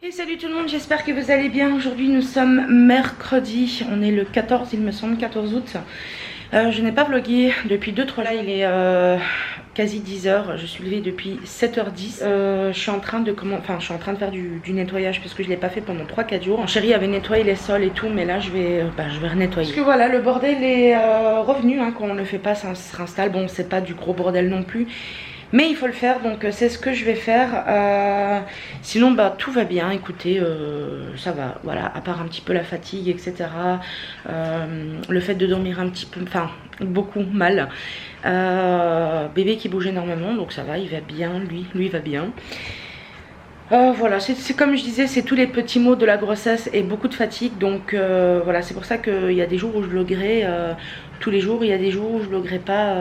Et salut tout le monde, j'espère que vous allez bien. Aujourd'hui nous sommes mercredi, on est le 14 il me semble, 14 août. Je n'ai pas vlogué depuis 2-3 là, il est quasi 10h, je suis levée depuis 7h10. Je suis en train de faire du nettoyage parce que je ne l'ai pas fait pendant 3-4 jours. Mon chéri avait nettoyé les sols et tout, mais là je vais renettoyer. Parce que voilà, le bordel est revenu, hein, quand on ne le fait pas ça se réinstalle. Bon, c'est pas du gros bordel non plus, mais il faut le faire, donc c'est ce que je vais faire. Sinon bah tout va bien, écoutez, ça va, voilà, à part un petit peu la fatigue, etc. Le fait de dormir un petit peu, enfin beaucoup mal. Bébé qui bouge énormément, donc ça va, il va bien, lui il va bien. Voilà, c'est comme je disais, c'est tous les petits mots de la grossesse et beaucoup de fatigue. Donc voilà, c'est pour ça qu'il y a des jours où je vloguerai tous les jours, il y a des jours où je vloguerai pas,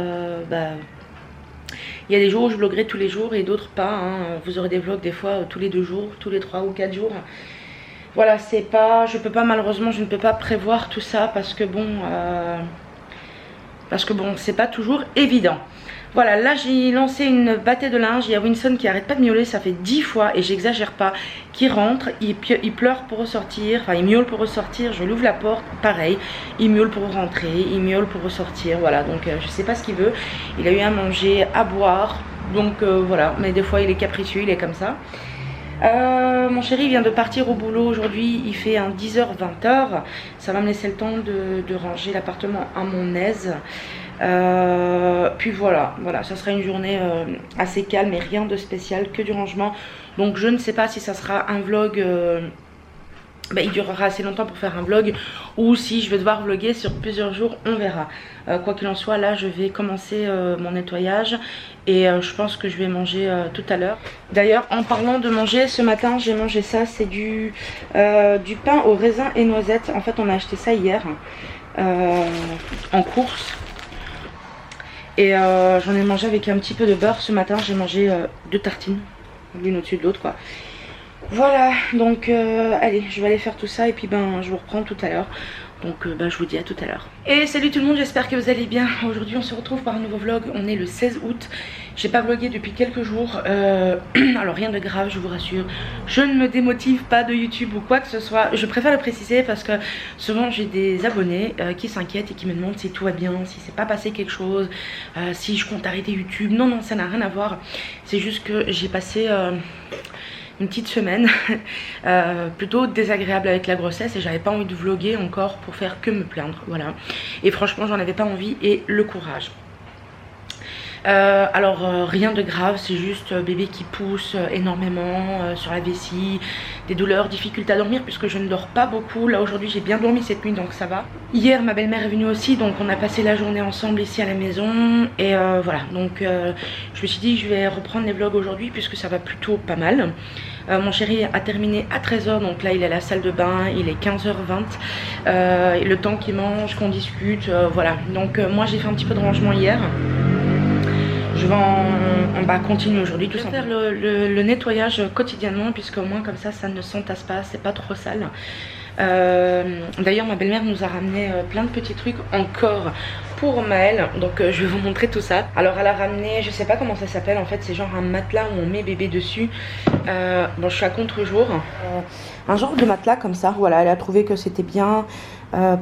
il y a des jours où je vloguerai tous les jours et d'autres pas, hein. Vous aurez des vlogs des fois tous les 2 jours, tous les 3 ou 4 jours. Voilà, c'est pas, je peux pas, malheureusement je ne peux pas prévoir tout ça parce que bon c'est pas toujours évident. Voilà, là j'ai lancé une bâtée de linge. Il y a Winston qui arrête pas de miauler, ça fait 10 fois et j'exagère pas, qui rentre, il pleure pour ressortir, enfin il miaule pour ressortir, je lui ouvre la porte, pareil, il miaule pour rentrer, il miaule pour ressortir, voilà, donc je sais pas ce qu'il veut. Il a eu à manger, à boire, donc voilà, mais des fois il est capricieux, il est comme ça. Mon chéri vient de partir au boulot aujourd'hui, il fait un 10h-20h, ça va me laisser le temps de ranger l'appartement à mon aise. Puis voilà, ça sera une journée assez calme et rien de spécial, que du rangement. Donc je ne sais pas si ça sera un vlog, il durera assez longtemps pour faire un vlog, ou si je vais devoir vlogger sur plusieurs jours, on verra. Quoi qu'il en soit, là je vais commencer mon nettoyage et je pense que je vais manger tout à l'heure. D'ailleurs, en parlant de manger, ce matin j'ai mangé ça, c'est du pain au raisin et noisettes. En fait on a acheté ça hier en course. Et j'en ai mangé avec un petit peu de beurre. Ce matin j'ai mangé 2 tartines, l'une au-dessus de l'autre quoi. Voilà, donc allez, je vais aller faire tout ça et puis je vous reprends tout à l'heure. Donc je vous dis à tout à l'heure. Et salut tout le monde, j'espère que vous allez bien. Aujourd'hui on se retrouve pour un nouveau vlog. On est le 16 août. J'ai pas vlogué depuis quelques jours. Alors rien de grave, je vous rassure. Je ne me démotive pas de YouTube ou quoi que ce soit. Je préfère le préciser parce que souvent j'ai des abonnés qui s'inquiètent et qui me demandent si tout va bien, si c'est pas passé quelque chose, si je compte arrêter YouTube. Non, non, ça n'a rien à voir. C'est juste que j'ai passé une petite semaine plutôt désagréable avec la grossesse et j'avais pas envie de vlogger encore pour faire que me plaindre, voilà. Et franchement j'en avais pas envie et le courage. Alors rien de grave, c'est juste bébé qui pousse énormément sur la vessie, des douleurs, difficultés à dormir puisque je ne dors pas beaucoup. Là aujourd'hui j'ai bien dormi cette nuit donc ça va. Hier ma belle-mère est venue aussi, donc on a passé la journée ensemble ici à la maison. Et voilà, donc je me suis dit je vais reprendre les vlogs aujourd'hui puisque ça va plutôt pas mal. Mon chéri a terminé à 13h, donc là il est à la salle de bain, il est 15h20. Le temps qu'il mange, qu'on discute, voilà. Donc moi j'ai fait un petit peu de rangement hier. Je vais en continuer aujourd'hui tout simplement. Faire le nettoyage quotidiennement puisque au moins comme ça ne s'entasse pas, c'est pas trop sale. D'ailleurs ma belle-mère nous a ramené plein de petits trucs encore pour Maëlle, donc je vais vous montrer tout ça. Alors elle a ramené, je sais pas comment ça s'appelle en fait, c'est genre un matelas où on met bébé dessus. Bon je suis à contre-jour, un genre de matelas comme ça, voilà, elle a trouvé que c'était bien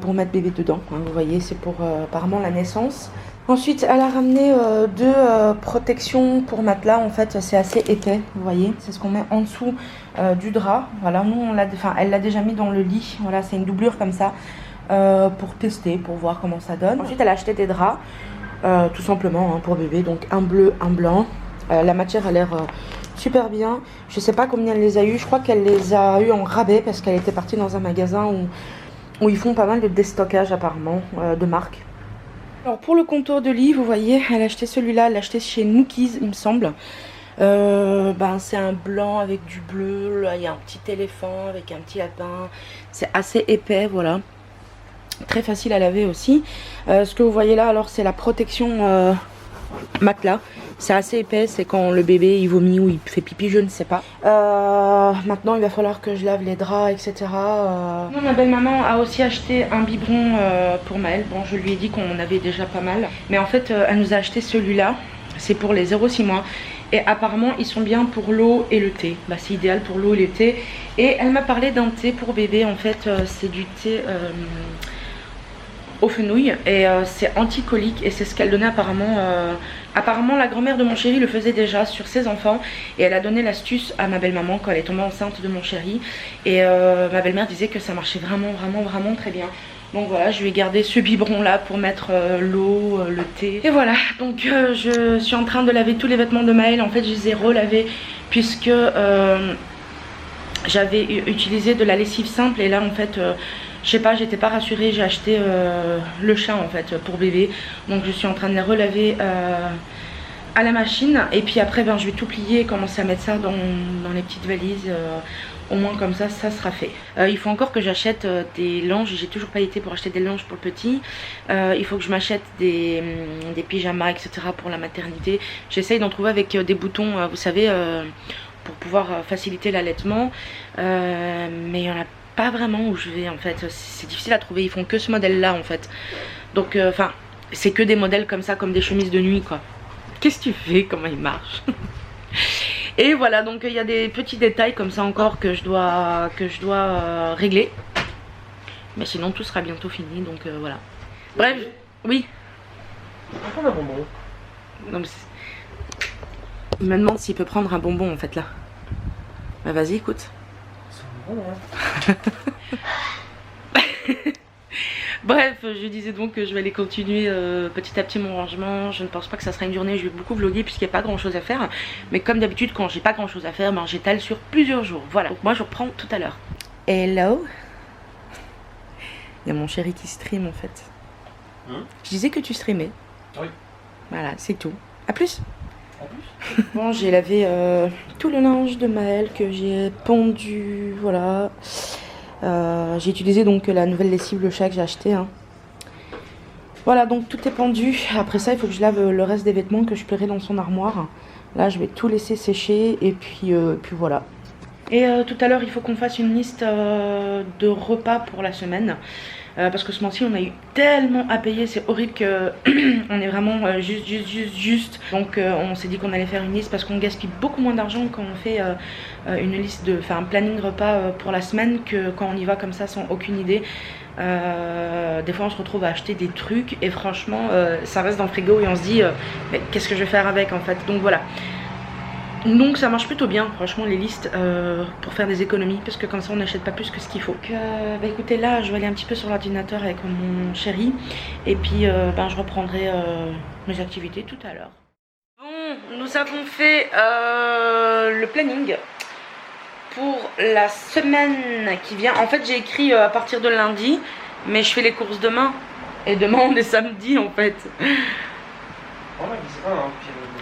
pour mettre bébé dedans, hein, vous voyez, c'est pour apparemment la naissance. Ensuite elle a ramené 2 protections pour matelas, en fait c'est assez épais, vous voyez, c'est ce qu'on met en dessous du drap. Voilà, nous elle l'a déjà mis dans le lit, voilà, c'est une doublure comme ça pour tester, pour voir comment ça donne. Ensuite elle a acheté des draps tout simplement hein, pour bébé, donc un bleu, un blanc. La matière a l'air super bien, je sais pas combien elle les a eu, je crois qu'elle les a eu en rabais parce qu'elle était partie dans un magasin où ils font pas mal de déstockage apparemment de marque. Alors pour le contour de lit, vous voyez, elle a acheté celui-là, elle l'a acheté chez Nookies il me semble. C'est un blanc avec du bleu, là il y a un petit éléphant avec un petit lapin, c'est assez épais, voilà. Très facile à laver aussi. Ce que vous voyez là alors c'est la protection matelas. C'est assez épais, c'est quand le bébé il vomit ou il fait pipi, je ne sais pas. Maintenant il va falloir que je lave les draps, etc. Ma belle maman a aussi acheté un biberon pour Maëlle. Bon, je lui ai dit qu'on en avait déjà pas mal, mais en fait elle nous a acheté celui-là. C'est pour les 0-6 mois et apparemment ils sont bien pour l'eau et le thé. Bah c'est idéal pour l'eau et le thé. Et elle m'a parlé d'un thé pour bébé, en fait c'est du thé au fenouil et c'est anticolique et c'est ce qu'elle donnait apparemment. Apparemment la grand-mère de mon chéri le faisait déjà sur ses enfants et elle a donné l'astuce à ma belle-maman quand elle est tombée enceinte de mon chéri et ma belle-mère disait que ça marchait vraiment très bien. Donc voilà, je vais garder ce biberon là pour mettre l'eau, le thé. Et voilà, donc je suis en train de laver tous les vêtements de Maël. En fait je les ai relavés puisque j'avais utilisé de la lessive simple et là en fait je sais pas, j'étais pas rassurée, j'ai acheté le chat en fait pour bébé. Donc je suis en train de les relaver à la machine. Et puis après ben, je vais tout plier et commencer à mettre ça dans les petites valises. Au moins comme ça sera fait. Il faut encore que j'achète des langes. J'ai toujours pas été pour acheter des langes pour le petit. Il faut que je m'achète des pyjamas etc pour la maternité. J'essaye d'en trouver avec des boutons vous savez pour pouvoir faciliter l'allaitement. Mais il y en a pas vraiment où je vais en fait, c'est difficile à trouver, ils font que ce modèle là en fait, donc enfin c'est que des modèles comme ça, comme des chemises de nuit quoi. Qu'est-ce que tu fais, comment il marche? Et voilà, donc il y a des petits détails comme ça encore que je dois régler, mais sinon tout sera bientôt fini, donc voilà. Bref, oui. Prends un bonbon. Non, mais il me demande s'il peut prendre un bonbon en fait là. Bah vas-y écoute. Bref, je disais donc que je vais aller continuer petit à petit mon rangement. Je ne pense pas que ça sera une journée, je vais beaucoup vlogger puisqu'il n'y a pas grand chose à faire. Mais comme d'habitude quand j'ai pas grand chose à faire, ben, j'étale sur plusieurs jours. Voilà, donc moi je reprends tout à l'heure. Hello. Il y a mon chéri qui stream en fait. Je disais que tu streamais. Oui. Voilà, c'est tout. A plus. Bon, j'ai lavé tout le linge de Maël que j'ai pondu, voilà. J'ai utilisé donc la nouvelle lessive Le Chat que j'ai acheté. Hein. Voilà, donc tout est pendu. Après ça, il faut que je lave le reste des vêtements que je plierai dans son armoire. Là, je vais tout laisser sécher et puis voilà. Et tout à l'heure, il faut qu'on fasse une liste de repas pour la semaine. Parce que ce mois-ci on a eu tellement à payer, c'est horrible que on est vraiment juste. Donc on s'est dit qu'on allait faire une liste parce qu'on gaspille beaucoup moins d'argent quand on fait une liste un planning repas pour la semaine que quand on y va comme ça sans aucune idée. Des fois on se retrouve à acheter des trucs et franchement ça reste dans le frigo et on se dit mais qu'est-ce que je vais faire avec en fait. Donc voilà. Donc ça marche plutôt bien franchement les listes pour faire des économies parce que comme ça on n'achète pas plus que ce qu'il faut. Donc, bah écoutez là je vais aller un petit peu sur l'ordinateur avec mon chéri et puis ben, je reprendrai mes activités tout à l'heure. Bon, nous avons fait le planning pour la semaine qui vient. En fait j'ai écrit à partir de lundi mais je fais les courses demain et demain on est samedi en fait.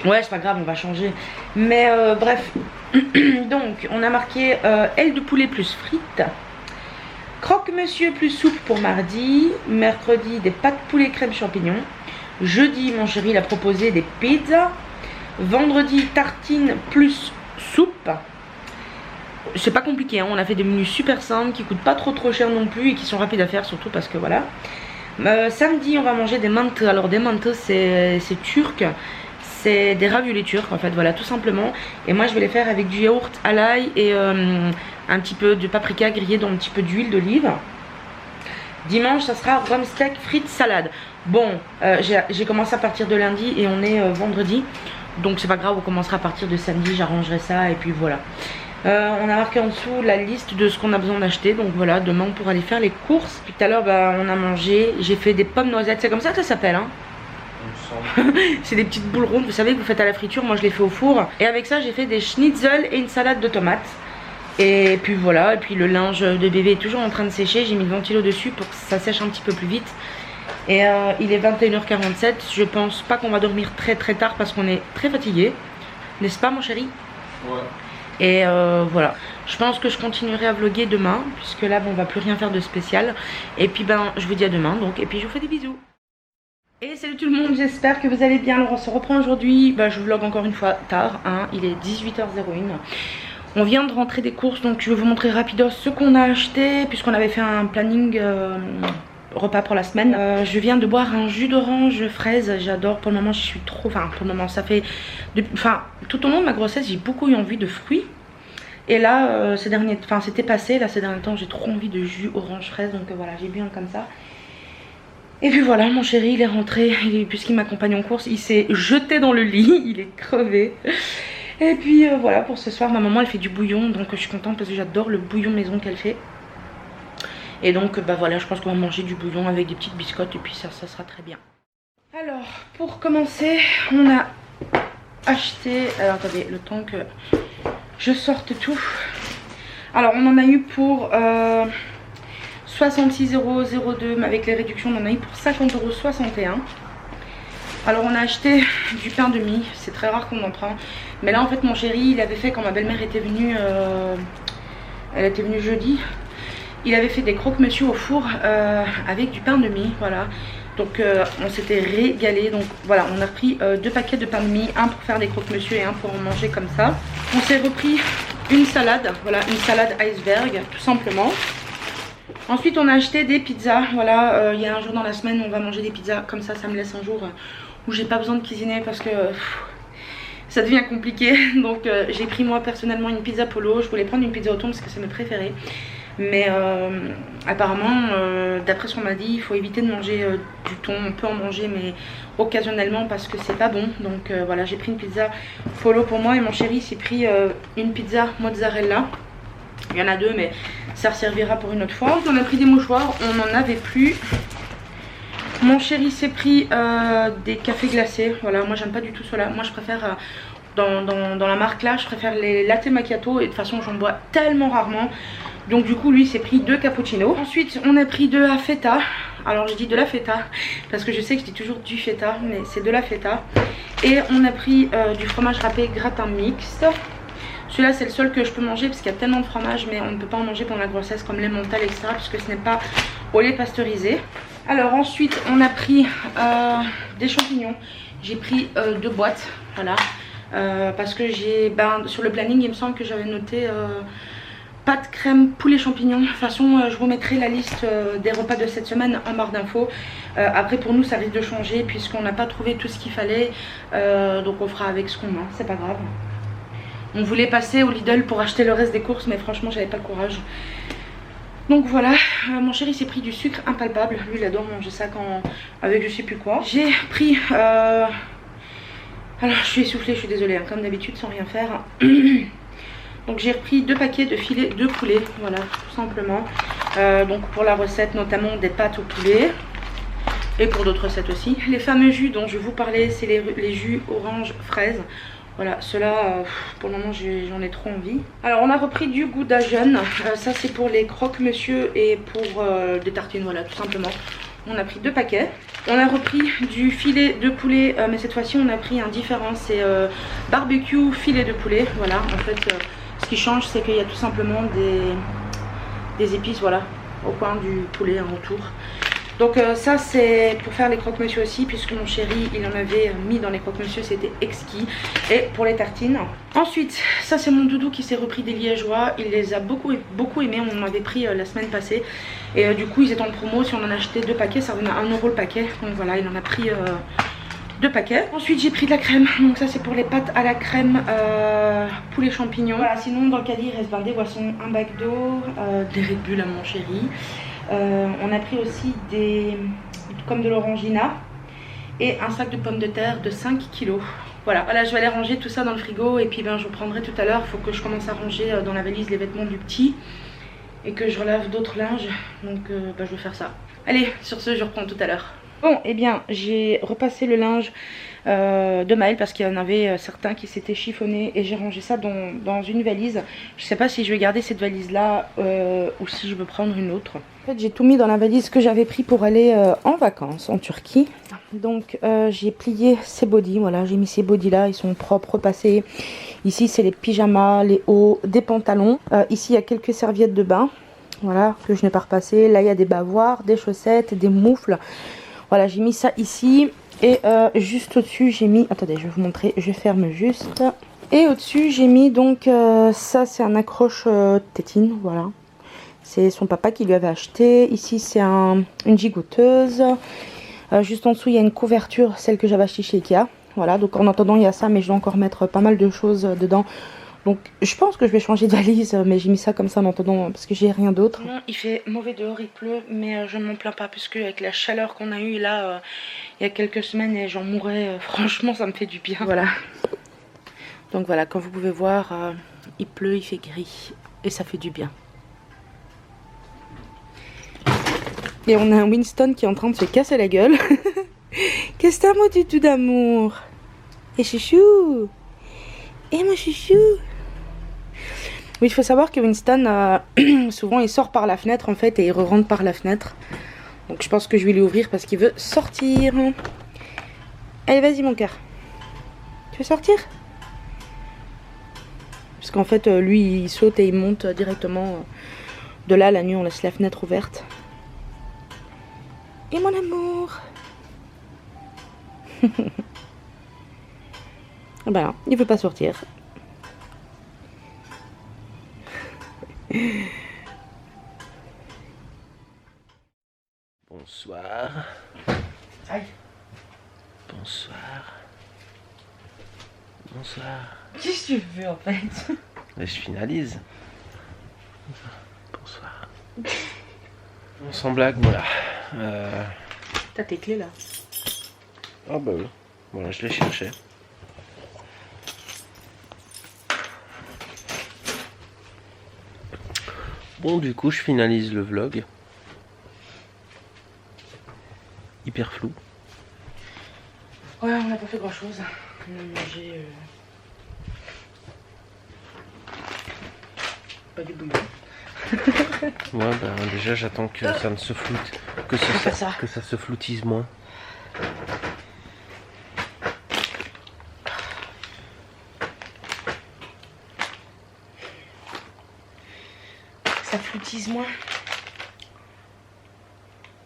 Ouais c'est pas grave, on va changer. Mais bref. Donc on a marqué aile de poulet plus frites, croque-monsieur plus soupe pour mardi, mercredi des pâtes poulet crème champignons, jeudi mon chéri il a proposé des pizzas, vendredi tartine plus soupe. C'est pas compliqué hein, on a fait des menus super simples qui coûtent pas trop cher non plus et qui sont rapides à faire surtout parce que voilà. Samedi on va manger des manteaux. Alors des manteaux c'est turc, c'est des raviolis turcs en fait, voilà tout simplement. Et moi je vais les faire avec du yaourt à l'ail et un petit peu de paprika grillé dans un petit peu d'huile d'olive. Dimanche ça sera rhum steak frites salade. Bon j'ai commencé à partir de lundi et on est vendredi, donc c'est pas grave, on commencera à partir de samedi, j'arrangerai ça et puis voilà. On a marqué en dessous la liste de ce qu'on a besoin d'acheter. Donc voilà, demain on pourra aller faire les courses. Puis tout à l'heure bah, on a mangé, j'ai fait des pommes noisettes. C'est comme ça que ça s'appelle hein. C'est des petites boules rondes, vous savez que vous faites à la friture. Moi je les fais au four. Et avec ça j'ai fait des schnitzel et une salade de tomates. Et puis voilà, et puis le linge de bébé est toujours en train de sécher. J'ai mis le ventilo dessus pour que ça sèche un petit peu plus vite. Et il est 21h47. Je pense pas qu'on va dormir très tard parce qu'on est très fatigué. N'est-ce pas mon chéri? Ouais. Et voilà, je pense que je continuerai à vlogger demain puisque là bon, on va plus rien faire de spécial. Et puis ben je vous dis à demain donc, et puis je vous fais des bisous. Et salut tout le monde, j'espère que vous allez bien. Alors on se reprend aujourd'hui, bah, je vlog encore une fois tard hein. Il est 18h01. On vient de rentrer des courses donc je vais vous montrer rapidos ce qu'on a acheté puisqu'on avait fait un planning repas pour la semaine. Je viens de boire un jus d'orange fraise, j'adore. Pour le moment je suis trop, enfin pour le moment ça fait, tout au long de ma grossesse j'ai beaucoup eu envie de fruits. Et là c'était passé, là ces derniers temps j'ai trop envie de jus orange fraise, donc voilà j'ai bu un comme ça. Et puis voilà, mon chéri il est rentré, puisqu'il m'accompagne en course, il s'est jeté dans le lit, il est crevé. Et puis voilà, pour ce soir ma maman elle fait du bouillon, donc je suis contente parce que j'adore le bouillon maison qu'elle fait. Et donc bah voilà, je pense qu'on va manger du bouillon avec des petites biscottes et puis ça sera très bien. Alors pour commencer, on a acheté, alors attendez le temps que je sorte tout. Alors on en a eu pour 66,02 €, mais avec les réductions on en a eu pour 50,61 €. Alors on a acheté du pain de mie, c'est très rare qu'on en prend. Mais là en fait mon chéri il avait fait quand ma belle-mère était venue, elle était venue jeudi. Il avait fait des croque-monsieur au four avec du pain de mie, voilà. Donc on s'était régalé. Donc voilà, on a repris 2 paquets de pain de mie, un pour faire des croque-monsieur et un pour en manger comme ça. On s'est repris une salade, voilà, une salade iceberg tout simplement. Ensuite on a acheté des pizzas, voilà, il y a un jour dans la semaine on va manger des pizzas, comme ça me laisse un jour où j'ai pas besoin de cuisiner parce que ça devient compliqué. Donc j'ai pris moi personnellement une pizza polo, je voulais prendre une pizza au thon parce que c'est mes préférés. Mais apparemment, d'après ce qu'on m'a dit, il faut éviter de manger du thon. On peut en manger mais occasionnellement parce que c'est pas bon. Donc voilà, j'ai pris une pizza polo pour moi et mon chéri s'est pris une pizza mozzarella. Il y en a 2 mais ça servira pour une autre fois. On a pris des mouchoirs, on n'en avait plus. Mon chéri s'est pris des cafés glacés. Voilà, moi j'aime pas du tout cela. Moi je préfère dans la marque là, je préfère les latte macchiato. Et de toute façon j'en bois tellement rarement. Donc du coup lui s'est pris 2 cappuccinos. Ensuite on a pris de la feta. Alors je dis de la feta parce que je sais que je dis toujours du feta, mais c'est de la feta. Et on a pris du fromage râpé gratin mixte. Celui-là c'est le seul que je peux manger parce qu'il y a tellement de fromage, mais on ne peut pas en manger pendant la grossesse comme l'emmental etc. puisque ce n'est pas au lait pasteurisé. Alors ensuite on a pris des champignons. J'ai pris 2 boîtes, voilà. Parce que sur le planning il me semble que j'avais noté pâte crème poulet champignons. De toute façon je vous mettrai la liste des repas de cette semaine en barre d'infos. Après pour nous ça risque de changer puisqu'on n'a pas trouvé tout ce qu'il fallait, donc on fera avec ce qu'on a, c'est pas grave. On voulait passer au Lidl pour acheter le reste des courses mais franchement j'avais pas le courage. Donc voilà, mon chéri s'est pris du sucre impalpable. Lui il adore manger ça avec je sais plus quoi. J'ai pris alors je suis essoufflée, je suis désolée hein, comme d'habitude sans rien faire. Donc j'ai repris 2 paquets de filets de poulet, voilà, tout simplement. Donc pour la recette notamment des pâtes au poulet. Et pour d'autres recettes aussi. Les fameux jus dont je vous parlais, c'est les jus orange fraise. Voilà, ceux-là, pour le moment j'en ai trop envie. Alors on a repris du gouda jaune. Ça c'est pour les croque-monsieur et pour des tartines, voilà, tout simplement. On a pris 2 paquets. On a repris du filet de poulet, mais cette fois-ci on a pris un différent. C'est barbecue filet de poulet, voilà. En fait, ce qui change c'est qu'il y a tout simplement des épices, voilà, au coin du poulet en autour. Donc ça c'est pour faire les croque-monsieur aussi, puisque mon chéri il en avait mis dans les croque-monsieur, c'était exquis. Et pour les tartines. Ensuite ça c'est mon doudou qui s'est repris des liégeois. Il les a beaucoup aimés, on en avait pris la semaine passée. Et du coup ils étaient en promo, si on en achetait 2 paquets ça revenait à 1 € le paquet. Donc voilà, il en a pris 2 paquets. Ensuite j'ai pris de la crème, donc ça c'est pour les pâtes à la crème poulet champignons. Voilà, sinon dans le caddie il reste des boissons, un bac d'eau, des Red Bull à mon chéri. On a pris aussi comme de l'orangina et un sac de pommes de terre de 5 kg. Voilà, je vais aller ranger tout ça dans le frigo et puis je reprendrai tout à l'heure. Il faut que je commence à ranger dans la valise les vêtements du petit et que je relave d'autres linges. Donc je vais faire ça. Allez, sur ce je reprends tout à l'heure. Bon, et bien j'ai repassé le linge de Maël parce qu'il y en avait certains qui s'étaient chiffonnés et j'ai rangé ça dans une valise. Je sais pas si je vais garder cette valise là ou si je veux prendre une autre. En fait j'ai tout mis dans la valise que j'avais pris pour aller en vacances en Turquie. Donc j'ai plié ces bodys, voilà, j'ai mis ces bodys là, ils sont propres, repassés. Ici c'est les pyjamas, les hauts, des pantalons. Ici il y a quelques serviettes de bain, voilà, que je n'ai pas repassé. Là il y a des bavoirs, des chaussettes, des moufles. Voilà, j'ai mis ça ici. Et juste au-dessus j'ai mis, attendez je vais vous montrer, je ferme juste. Et au-dessus j'ai mis donc, ça c'est un accroche tétine, voilà. C'est son papa qui lui avait acheté. Ici, c'est une gigoteuse. Juste en dessous, il y a une couverture, celle que j'avais achetée chez Ikea. Voilà, donc en attendant, il y a ça, mais je dois encore mettre pas mal de choses dedans. Donc je pense que je vais changer de valise, mais j'ai mis ça comme ça en attendant parce que j'ai rien d'autre. Il fait mauvais dehors, il pleut, mais je ne m'en plains pas puisque avec la chaleur qu'on a eue là il y a quelques semaines et j'en mourais, franchement ça me fait du bien. Voilà. Donc voilà, comme vous pouvez voir, il pleut, il fait gris et ça fait du bien. Et on a un Winston qui est en train de se casser la gueule. Qu'est-ce que t'as mon tutu d'amour? Et chouchou? Et mon chouchou? Oui, il faut savoir que Winston, souvent il sort par la fenêtre en fait et il re-rentre par la fenêtre. Donc je pense que je vais lui ouvrir parce qu'il veut sortir. Allez, vas-y mon cœur. Tu veux sortir? Parce qu'en fait, lui il saute et il monte directement. De là, la nuit, on laisse la fenêtre ouverte. Et mon amour. Ah ben non, il veut pas sortir. Bonsoir. Aïe. Bonsoir. Bonsoir. Qu'est-ce que tu veux en fait? Et je finalise. Bonsoir. Sans blague, voilà. T'as tes clés là? Ah bah oui. Voilà, je les cherchais. Bon, du coup, je finalise le vlog. Hyper flou. Ouais, on n'a pas fait grand chose. On a mangé pas du bouillon. Ouais, bah déjà j'attends que ça ne se floute, que ça se floutise moins. Ça floutise moins.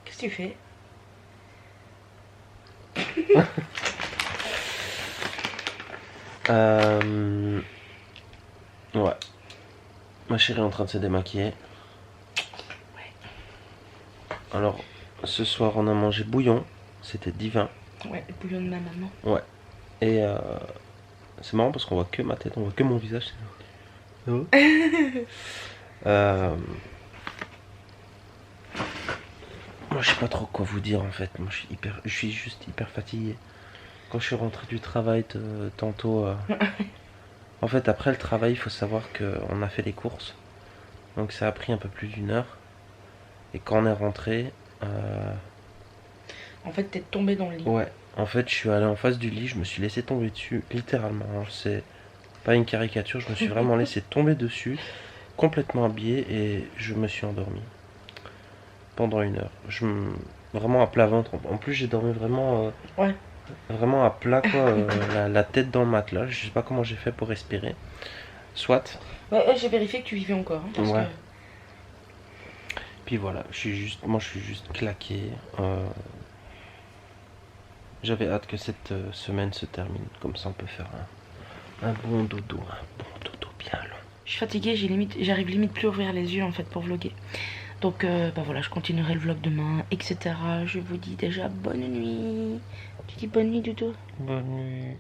Qu'est-ce que tu fais? Ouais. Ma chérie est en train de se démaquiller. Alors, ce soir on a mangé bouillon, c'était divin. Ouais, le bouillon de ma maman. Ouais. Et c'est marrant parce qu'on voit que ma tête, on voit que mon visage. Moi je sais pas trop quoi vous dire en fait. Moi je suis juste hyper fatigué. Quand je suis rentré du travail tantôt. En fait après le travail il faut savoir qu'on a fait les courses. Donc ça a pris un peu plus d'1 heure. Et quand on est rentré... En fait, t'es tombé dans le lit. Ouais, en fait, je suis allé en face du lit, je me suis laissé tomber dessus, littéralement. C'est pas une caricature, je me suis vraiment laissé tomber dessus, complètement habillé, et je me suis endormi. Pendant 1 heure. Vraiment à plat ventre. En plus, j'ai dormi vraiment... Ouais. Vraiment à plat, quoi. La tête dans le matelas. Je sais pas comment j'ai fait pour respirer. Soit. Ouais, j'ai vérifié que tu vivais encore. Hein, parce ouais. que... Puis voilà, moi je suis juste claqué. J'avais hâte que cette semaine se termine, comme ça on peut faire un bon dodo bien long. Je suis fatiguée, j'arrive limite plus à ouvrir les yeux en fait pour vlogger. Donc bah voilà, je continuerai le vlog demain, etc. Je vous dis déjà bonne nuit. Tu dis bonne nuit Doudou? Bonne nuit.